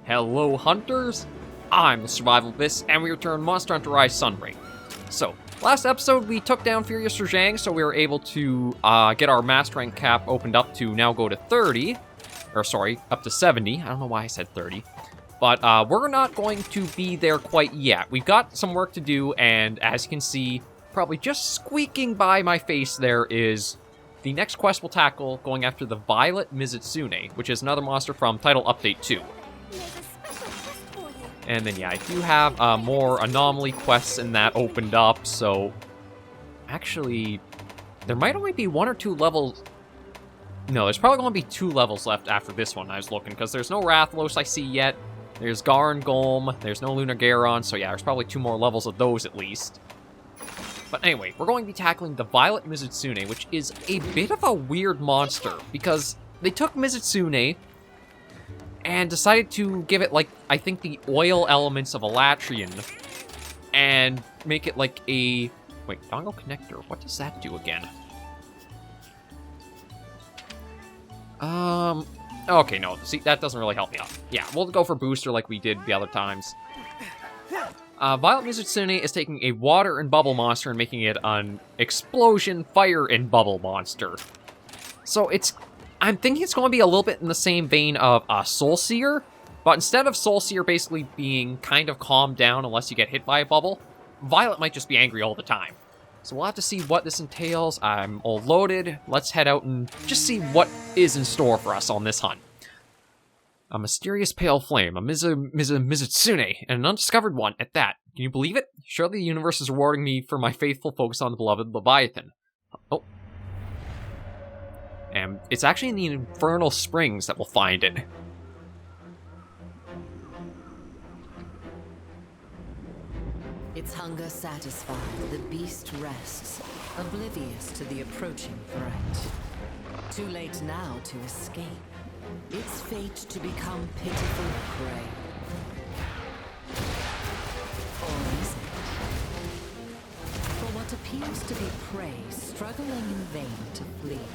Hello Hunters, I'm theSurvivalVis, and we return Monster Hunter Rise Sunbreak. So, last episode we took down Furious Zhang, so we were able to get our Master Rank cap opened up to now go to 30, or sorry, up to 70, I don't know why I said 30. But we're not going to be there quite yet. We've got some work to do, and as you can see, probably just squeaking by my face there is the next quest we'll tackle, going after the Violet Mizutsune, which is another monster from Title Update 2. And then, yeah, I do have more anomaly quests in that opened up, so... Actually, there might only be 1 or 2 levels... No, there's probably going to be 2 levels left after this one, I was looking, because there's no Rathlos I see yet. There's Garn Golem, there's no Lunar Garon, so yeah, there's probably 2 more levels of those at least. But anyway, we're going to be tackling the Violet Mizutsune, which is a bit of a weird monster, because they took Mizutsune and decided to give it, like, I think the oil elements of Elatrian, and make it like a... Wait, dongle connector, what does that do again? Okay, no, see, that doesn't really help me out. Yeah, we'll go for booster like we did the other times. Violet Mizutsune is taking a water and bubble monster and making it an explosion, fire, and bubble monster. So I'm thinking it's going to be a little bit in the same vein of Soul Seer, but instead of Soul Seer basically being kind of calmed down unless you get hit by a bubble, Violet might just be angry all the time. So we'll have to see what this entails. I'm all loaded. Let's head out and just see what is in store for us on this hunt. A mysterious pale flame, a Mizutsune, and an undiscovered one at that. Can you believe it? Surely the universe is rewarding me for my faithful focus on the beloved Leviathan. Oh. And it's actually in the Infernal Springs that we'll find it. Its hunger satisfied, the beast rests, oblivious to the approaching threat. Too late now to escape. Its fate to become pitiful prey. Or is it? For what appears to be prey struggling in vain to flee,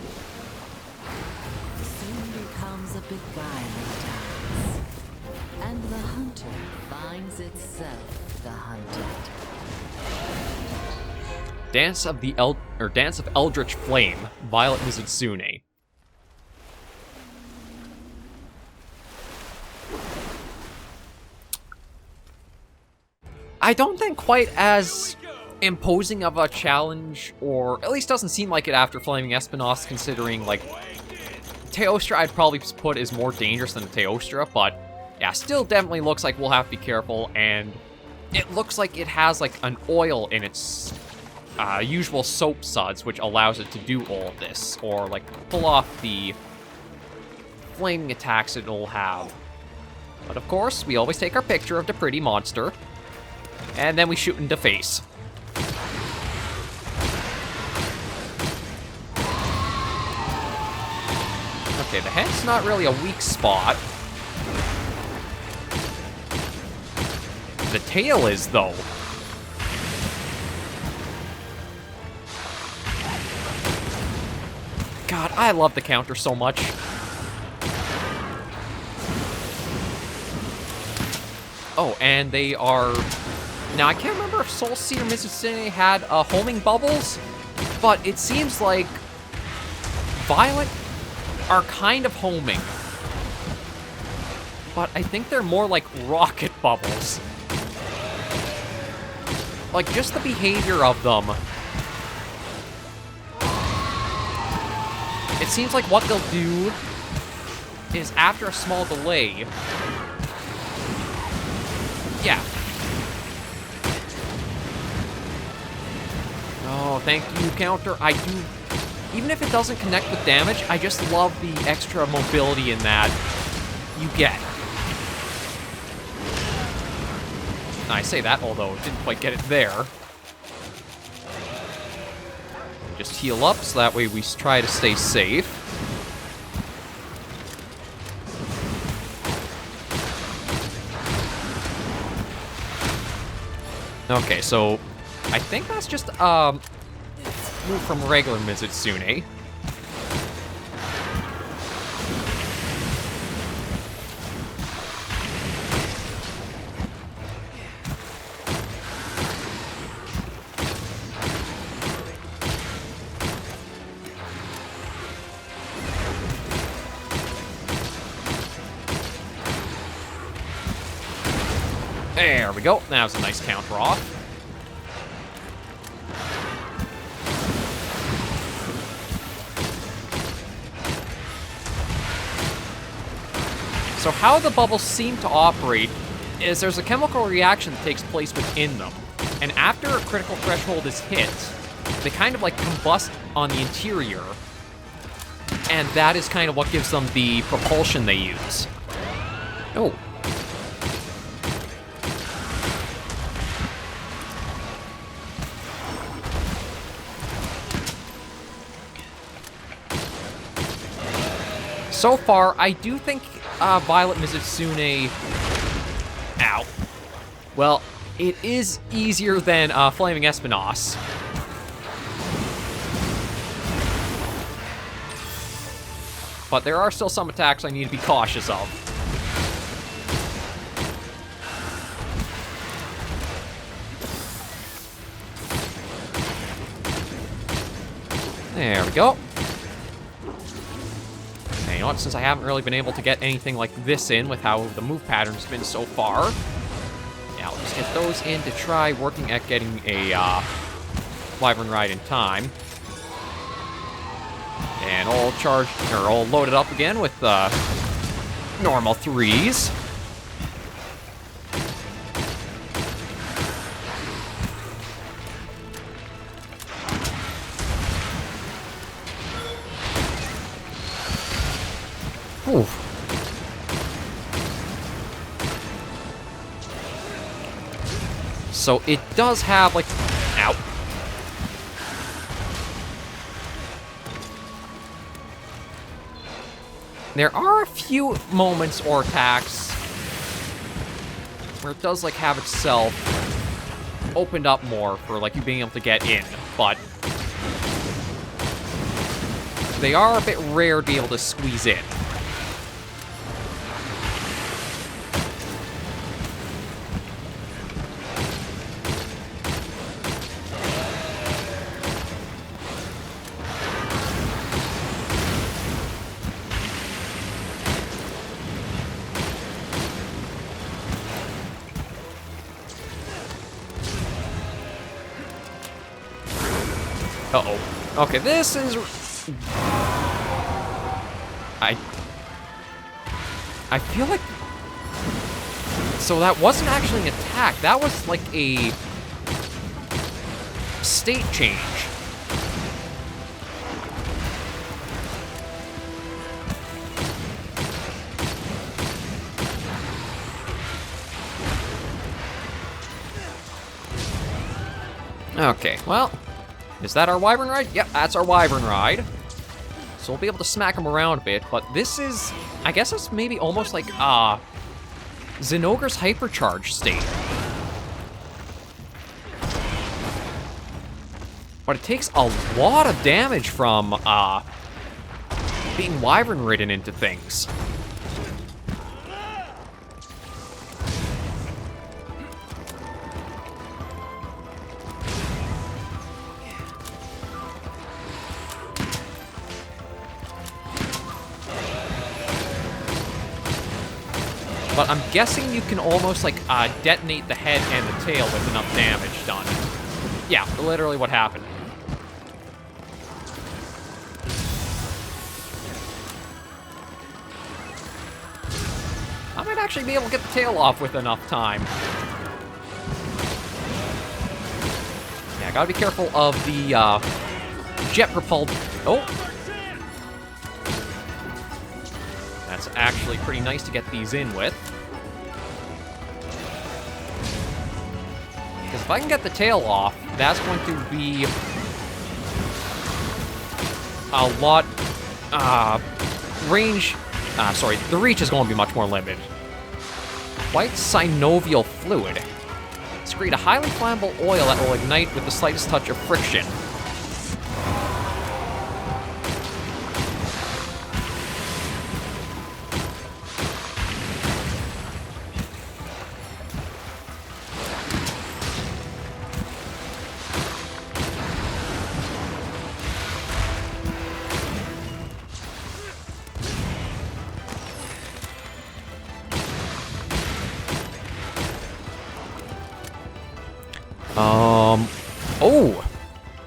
soon becomes a beguiling dance. And the hunter finds itself the hunted. Dance of Eldritch Flame, Violet Mizutsune. I don't think quite as imposing of a challenge, or at least doesn't seem like it after Flaming Espinas, considering, like, Teostra I'd probably put is more dangerous than Teostra, but yeah, still definitely looks like we'll have to be careful, and it looks like it has, like, an oil in its usual soap suds, which allows it to do all of this, or, like, pull off the flaming attacks it'll have. But of course, we always take our picture of the pretty monster, and then we shoot into face. Okay, the head's not really a weak spot. The tail is, though. God, I love the counter so much. Oh, and they are... Now, I can't remember if Soul Seer Mizutsune had homing bubbles, but it seems like Violet are kind of homing. But I think they're more like rocket bubbles. Like, just the behavior of them. It seems like what they'll do is, after a small delay... Yeah. Oh, thank you, counter. I do... Even if it doesn't connect with damage, I just love the extra mobility in that you get. I say that, although it didn't quite get it there. Just heal up, so that way we try to stay safe. Okay, so I think that's just move from regular Mizutsune. There we go. That was a nice counter off. So how the bubbles seem to operate is there's a chemical reaction that takes place within them. And after a critical threshold is hit, they kind of like combust on the interior. And that is kind of what gives them the propulsion they use. Oh. So far, I do think Violet Mizutsune... Ow. Well, it is easier than Flaming Espinas. But there are still some attacks I need to be cautious of. There we go. And you know what, since I haven't really been able to get anything like this in with how the move pattern's been so far, yeah, I'll just get those in to try working at getting a Wyvern Ride in time. And all charged, or all loaded up again with normal 3s. Ooh. So it does have like, ow. There are a few moments or attacks where it does like have itself opened up more for like you being able to get in, but they are a bit rare to be able to squeeze in. Uh-oh. Okay, this is... I feel like... So that wasn't actually an attack. That was like a... state change. Okay, well... Is that our Wyvern Ride? Yep, that's our Wyvern Ride. So we'll be able to smack him around a bit, but this is... I guess it's maybe almost like, Zinogre's Hypercharge state. But it takes a lot of damage from, being Wyvern ridden into things. But I'm guessing you can almost, like, detonate the head and the tail with enough damage done. Yeah, literally what happened. I might actually be able to get the tail off with enough time. Yeah, gotta be careful of the, jet-propelled... Oh! That's actually pretty nice to get these in with. Because if I can get the tail off, that's going to be a lot, range, sorry, the reach is going to be much more limited. White synovial fluid. Secrete a highly flammable oil that will ignite with the slightest touch of friction.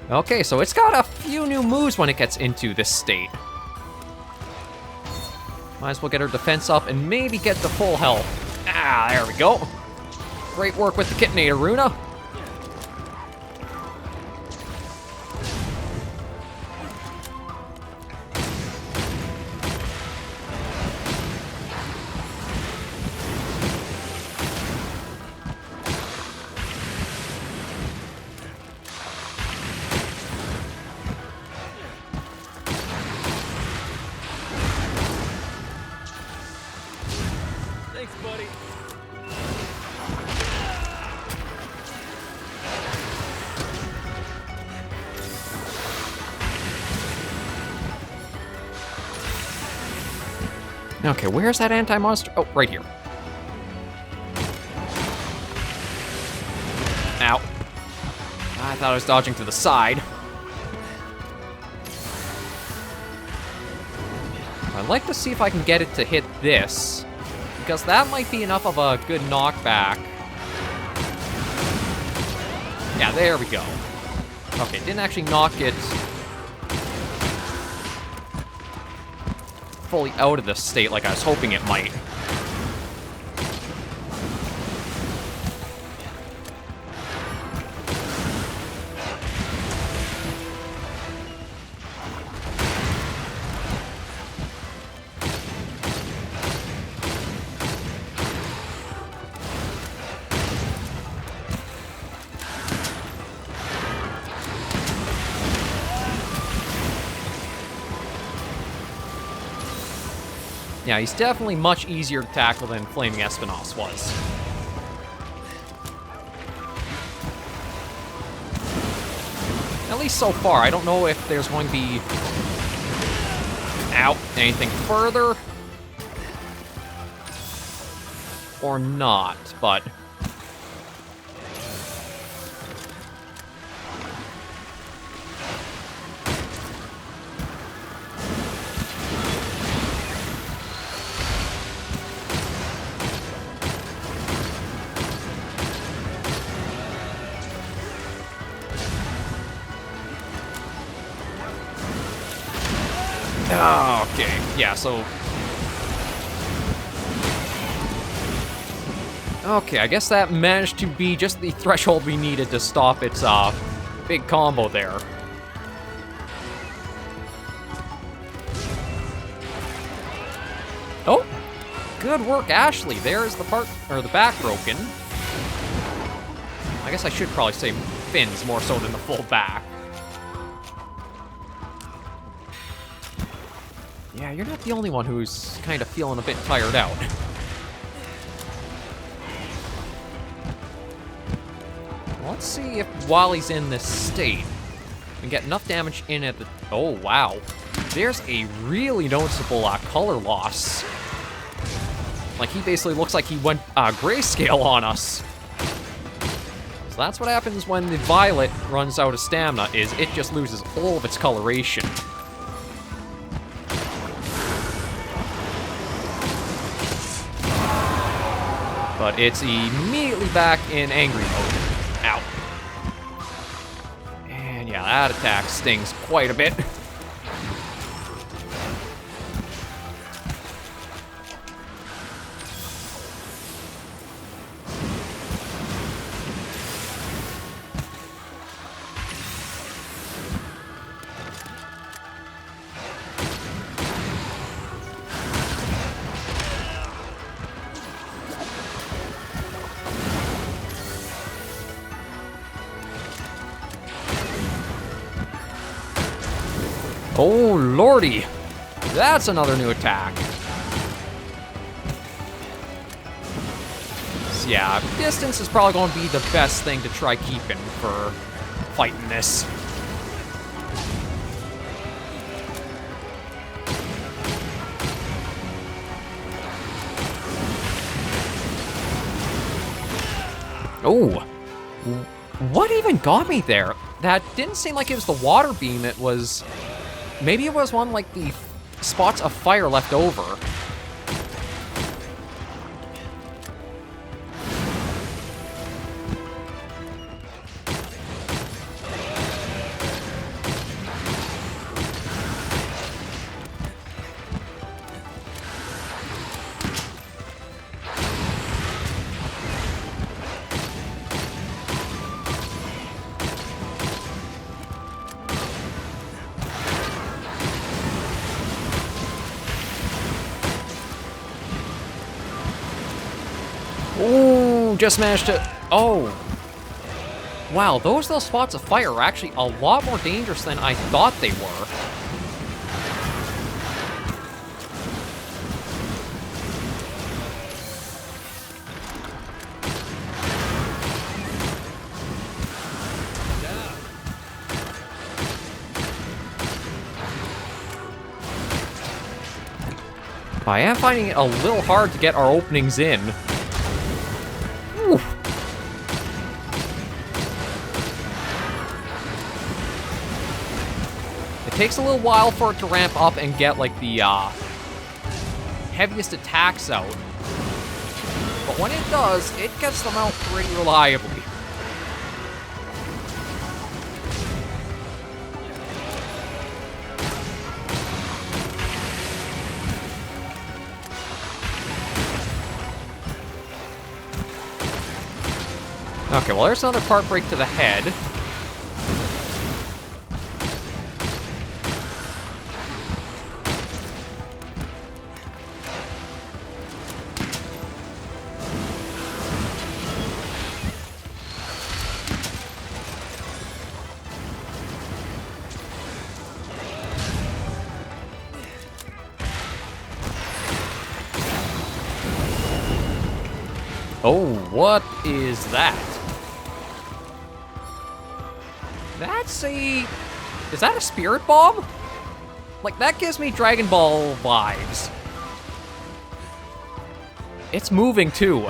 Okay, so it's got a few new moves when it gets into this state. Might as well get her defense up and maybe get the full health. Ah, there we go. Great work with the Kitinator, Runa. Thanks, buddy. Okay, where's that anti-monster? Oh, right here. Ow. I thought I was dodging to the side. I'd like to see if I can get it to hit this, because that might be enough of a good knockback. Yeah, there we go. Okay, didn't actually knock it fully out of this state like I was hoping it might. Yeah, he's definitely much easier to tackle than Flaming Espinas was. At least so far. I don't know if there's going to be... Ow. Anything further? Or not, but... Oh, okay, yeah, so... Okay, I guess that managed to be just the threshold we needed to stop its, big combo there. Oh! Good work, Ashley. There's the part, or the back broken. I guess I should probably say fins more so than the full back. Yeah, you're not the only one who's kind of feeling a bit tired out. Let's see if while he's in this state, we can get enough damage in at the... Oh, wow. There's a really noticeable color loss. Like, he basically looks like he went grayscale on us. So that's what happens when the Violet runs out of stamina, is it just loses all of its coloration. But it's immediately back in angry mode. Ow. And yeah, that attack stings quite a bit. Oh, lordy. That's another new attack. So yeah, distance is probably going to be the best thing to try keeping for fighting this. Oh. What even got me there? That didn't seem like it was the water beam, it was... Maybe it was one like the spots of fire left over. Ooh, just managed to... Oh. Wow, those little spots of fire are actually a lot more dangerous than I thought they were. I am finding it a little hard to get our openings in. Ooh. It takes a little while for it to ramp up and get, like, the, heaviest attacks out. But when it does, it gets them out pretty reliably. Okay, well, there's another part break to the head. Oh, what is that? That's a... Is that a spirit bomb? Like, that gives me Dragon Ball vibes. It's moving, too.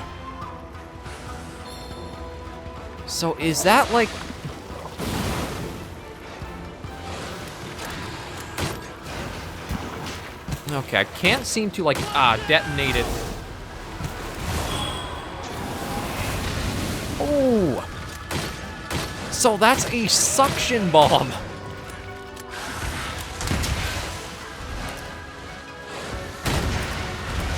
So, is that, like... Okay, I can't seem to, like, detonate it. Oh! So that's a suction bomb.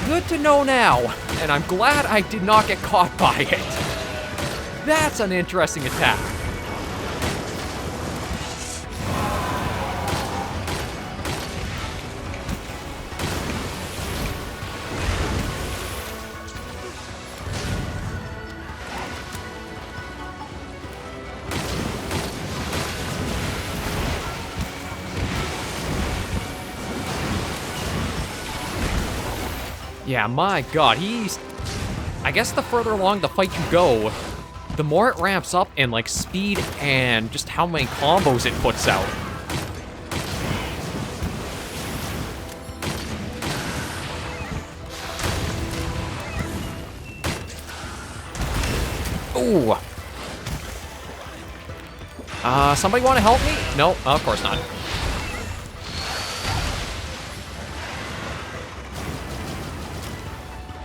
Good to know now, and I'm glad I did not get caught by it. That's an interesting attack. Yeah, my god, he's... I guess the further along the fight you go, the more it ramps up in, like, speed and just how many combos it puts out. Ooh. Somebody want to help me? No, of course not.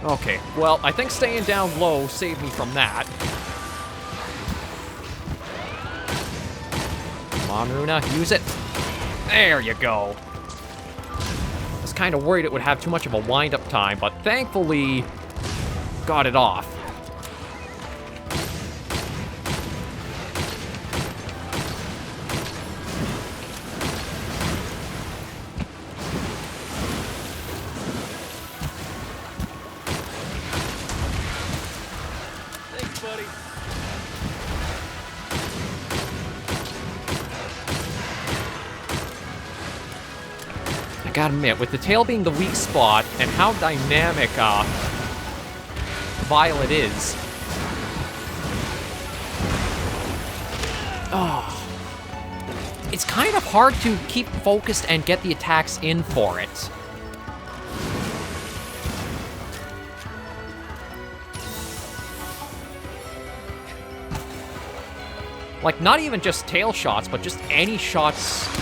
Okay, well, I think staying down low saved me from that. Come on, Runa, use it. There you go. I was kind of worried it would have too much of a wind-up time, but thankfully, got it off. Gotta admit, with the tail being the weak spot and how dynamic Violet is. Oh. It's kind of hard to keep focused and get the attacks in for it. Like, not even just tail shots, but just any shots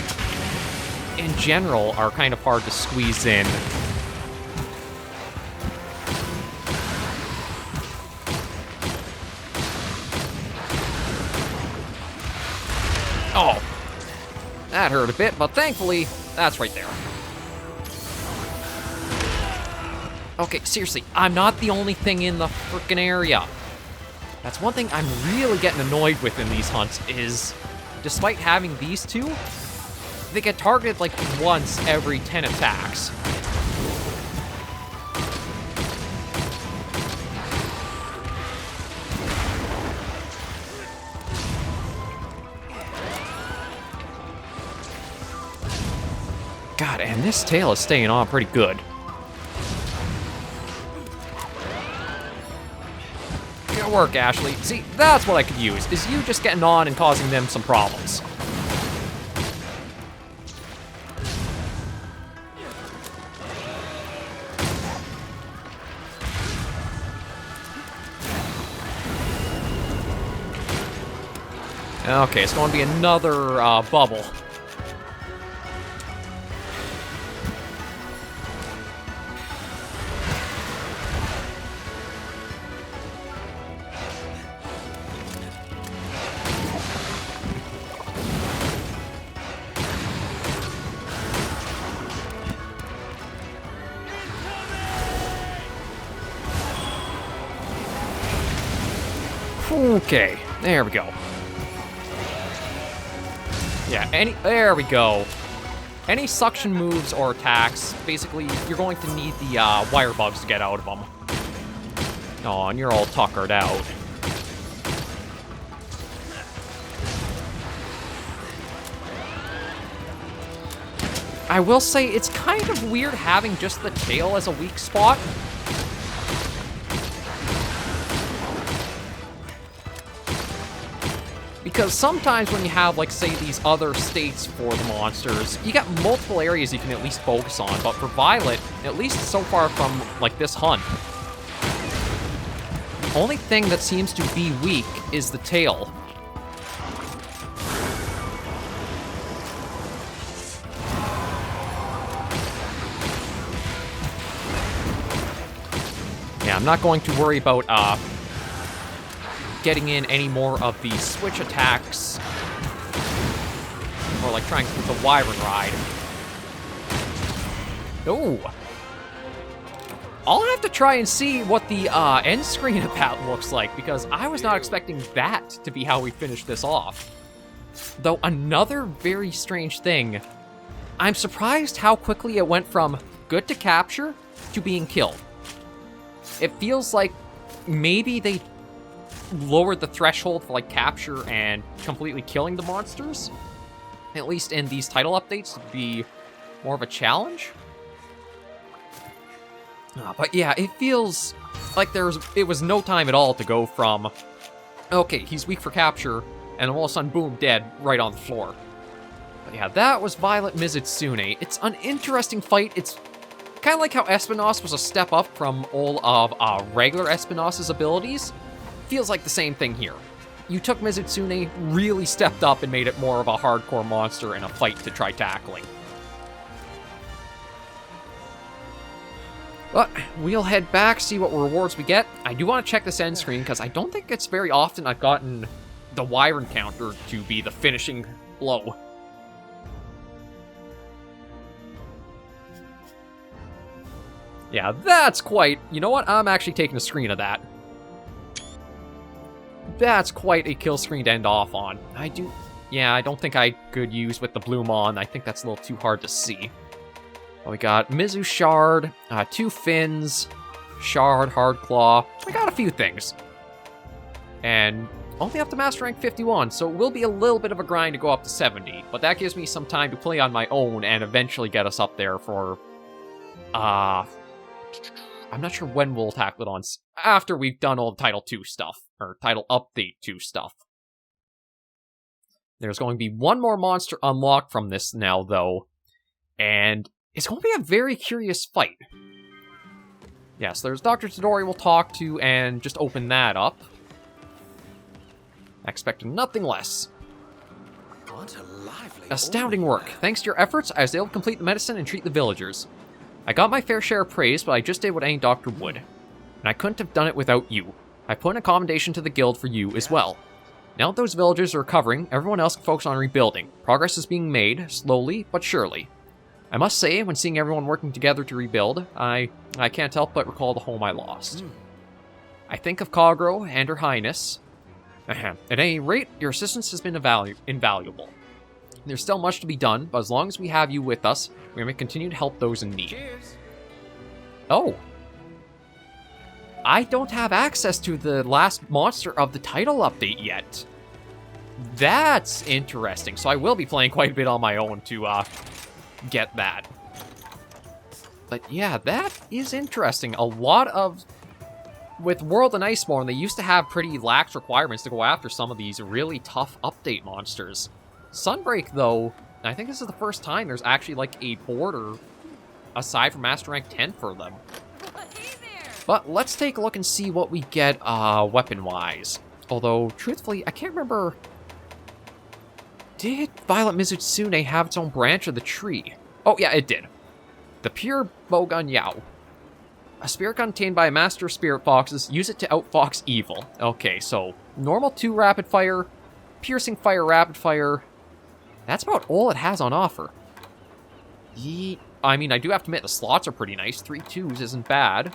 in general are kind of hard to squeeze in. Oh, that hurt a bit, but thankfully, that's right there. Okay, seriously, I'm not the only thing in the frickin' area. That's one thing I'm really getting annoyed with in these hunts is, despite having these two, they get targeted like once every 10 attacks. And this tail is staying on pretty good. Good work, Ashley. See, that's what I could use, is you just getting on and causing them some problems. Okay, it's going to be another bubble. Okay, there we go. Yeah, there we go. Any suction moves or attacks, basically, you're going to need the wire bugs to get out of them. Oh, and you're all tuckered out. I will say, it's kind of weird having just the tail as a weak spot. Because sometimes when you have, like, say, these other states for the monsters, you got multiple areas you can at least focus on. But for Violet, at least so far from, like, this hunt, the only thing that seems to be weak is the tail. Yeah, I'm not going to worry about, getting in any more of the switch attacks, or like trying to do the Wyvern ride. Oh, I'll have to try and see what the end screen of that looks like, because I was not expecting that to be how we finish this off. Though another very strange thing, I'm surprised how quickly it went from good to capture to being killed. It feels like maybe they lowered the threshold for like capture and completely killing the monsters, at least in these title updates, to be more of a challenge. But yeah, it feels like it was no time at all to go from, okay, he's weak for capture, and all of a sudden, boom, dead, right on the floor. But yeah, that was Violet Mizutsune. It's an interesting fight. It's kind of like how Espinas was a step up from all of regular Espinas' abilities. Feels like the same thing here. You took Mizutsune, really stepped up and made it more of a hardcore monster in a fight to try tackling. But we'll head back, see what rewards we get. I do want to check this end screen, because I don't think it's very often I've gotten the Wyvern counter to be the finishing blow. Yeah, that's quite... You know what? I'm actually taking a screen of that. That's quite a kill screen to end off on. Yeah, I don't think I could use with the bloom on. I think that's a little too hard to see. Well, we got Mizu Shard, 2 Fins, Shard, Hard Claw. We got a few things. And only up to Master Rank 51, so it will be a little bit of a grind to go up to 70. But that gives me some time to play on my own and eventually get us up there for... I'm not sure when we'll tackle it on, after we've done all the Title 2 stuff, or Title Update 2 stuff. There's going to be one more monster unlocked from this now, though, and it's going to be a very curious fight. Yes, there's Dr. Todori we'll talk to and just open that up. Expecting nothing less. What a lively Astounding work. Thanks to your efforts, I was able to complete the medicine and treat the villagers. I got my fair share of praise, but I just did what any doctor would. And I couldn't have done it without you. I put in a commendation to the guild for you as well. Now that those villagers are recovering, everyone else can focus on rebuilding. Progress is being made, slowly but surely. I must say, when seeing everyone working together to rebuild, I can't help but recall the home I lost. I think of Kagro and Her Highness. At any rate, your assistance has been invaluable. There's still much to be done, but as long as we have you with us, we may continue to help those in need. Cheers. Oh. I don't have access to the last monster of the title update yet. That's interesting. So I will be playing quite a bit on my own to get that. But yeah, that is interesting. A lot of... With World and Iceborne, they used to have pretty lax requirements to go after some of these really tough update monsters. Sunbreak, though, I think this is the first time there's actually, like, a border aside from Master Rank 10 for them. But let's take a look and see what we get weapon-wise. Although, truthfully, I can't remember... Did Violet Mizutsune have its own branch of the tree? Oh, yeah, it did. The Pure Bowgun Yao. A spirit gun obtained by a master of spirit foxes. Use it to outfox evil. Okay, so normal 2 rapid fire, piercing fire rapid fire. That's about all it has on offer. I mean, I do have to admit, the slots are pretty nice. 3 2s isn't bad.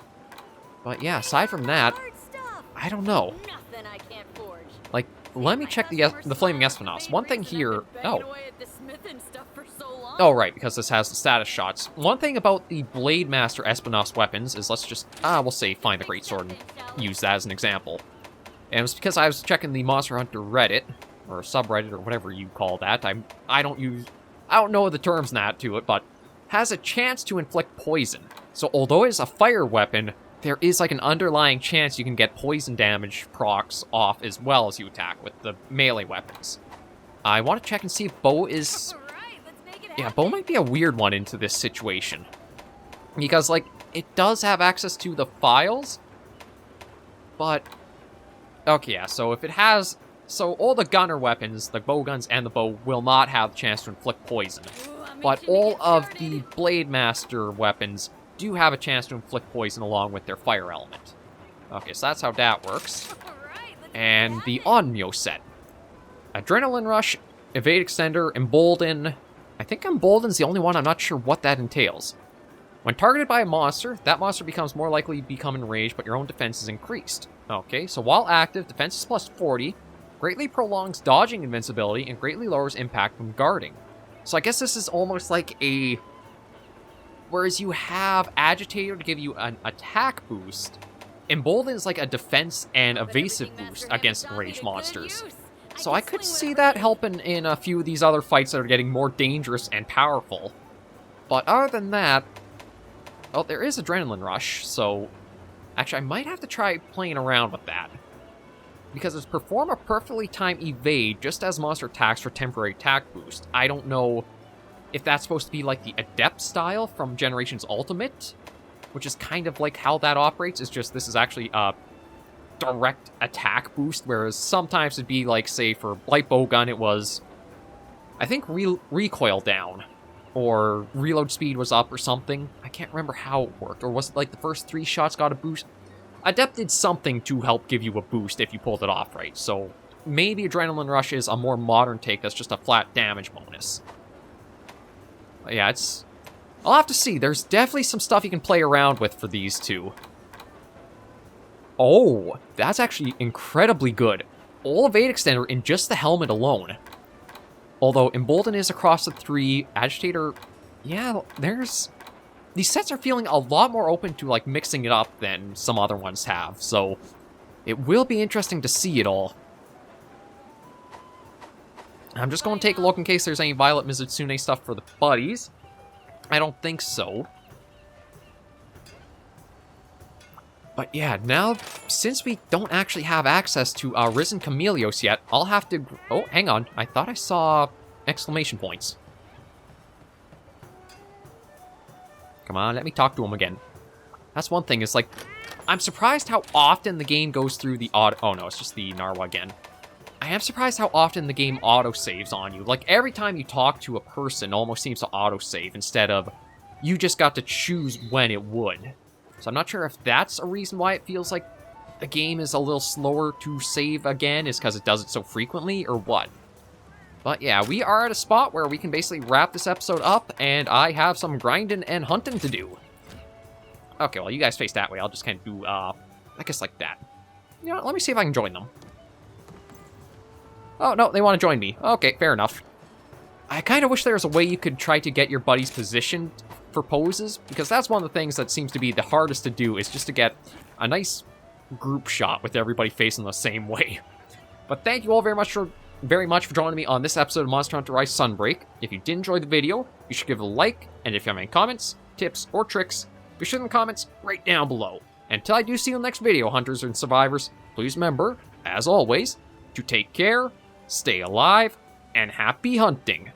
But yeah, aside from that, I don't know. Like, let me check the Flaming Espinas. One thing here... Oh, right, because this has the status shots. One thing about the Blade Master Espinas weapons is, let's just, we'll say, find the Greatsword and use that as an example. And it was because I was checking the Monster Hunter Reddit, or subreddit, or whatever you call that. I don't know the terms that to it, but has a chance to inflict poison. So although it's a fire weapon, there is like an underlying chance you can get poison damage procs off as well as you attack with the melee weapons. I want to check and see if Bow is... Yeah, Bow might be a weird one into this situation. Because, like, it does have access to the files, but... Okay, yeah, so if it has... So all the gunner weapons, the bow guns and the bow, will not have the chance to inflict poison. But all of the Blade Master weapons do have a chance to inflict poison along with their fire element. Okay, so that's how that works. And the Onmyo set. Adrenaline Rush, Evade Extender, Embolden. I think Embolden's the only one, I'm not sure what that entails. When targeted by a monster, that monster becomes more likely to become enraged, but your own defense is increased. Okay, so while active, defense is plus 40, greatly prolongs dodging invincibility, and greatly lowers impact when guarding. So I guess this is almost like a... Whereas you have Agitator to give you an attack boost, Embolden is like a defense and evasive boost against enraged monsters. So I could see that helping in a few of these other fights that are getting more dangerous and powerful. But other than that... Oh, there is Adrenaline Rush, so... Actually, I might have to try playing around with that. Because it's perform a perfectly timed evade just as monster attacks for temporary attack boost. I don't know if that's supposed to be like the Adept style from Generations Ultimate, which is kind of like how that operates. It's just this is actually a direct attack boost, whereas sometimes it'd be like, say, for Light Bowgun, it was, I think, recoil down, or reload speed was up or something. I can't remember how it worked, or was it like the first 3 shots got a boost? Adept did something to help give you a boost if you pulled it off right, so maybe Adrenaline Rush is a more modern take that's just a flat damage bonus. But yeah, it's... I'll have to see. There's definitely some stuff you can play around with for these two. Oh, that's actually incredibly good. All Evade Extender in just the helmet alone. Although Embolden is across the 3, Agitator... Yeah, there's... These sets are feeling a lot more open to, like, mixing it up than some other ones have, so it will be interesting to see it all. I'm just going to take a look in case there's any Violet Mizutsune stuff for the buddies. I don't think so. But yeah, now, since we don't actually have access to Risen Chameleos yet, I'll have to... Oh, hang on. I thought I saw exclamation points. Come on, let me talk to him again. That's one thing, it's like, I'm surprised how often the game goes through the auto... Oh no, it's just the Narwa again. I am surprised how often the game auto-saves on you. Like, every time you talk to a person, it almost seems to auto-save, instead of you just got to choose when it would. So I'm not sure if that's a reason why it feels like the game is a little slower to save again, is because it does it so frequently, or what. But yeah, we are at a spot where we can basically wrap this episode up, and I have some grinding and hunting to do. Okay, well, you guys face that way. I'll just kind of do, I guess like that. You know, let me see if I can join them. Oh, no, they want to join me. Okay, fair enough. I kind of wish there was a way you could try to get your buddies positioned for poses, because that's one of the things that seems to be the hardest to do, is just to get a nice group shot with everybody facing the same way. But thank you all very much for joining me on this episode of Monster Hunter Rise Sunbreak. If you did enjoy the video, you should give it a like, and if you have any comments, tips, or tricks, be sure in the comments right down below. And until I do see you in the next video, hunters and survivors, please remember, as always, to take care, stay alive, and happy hunting.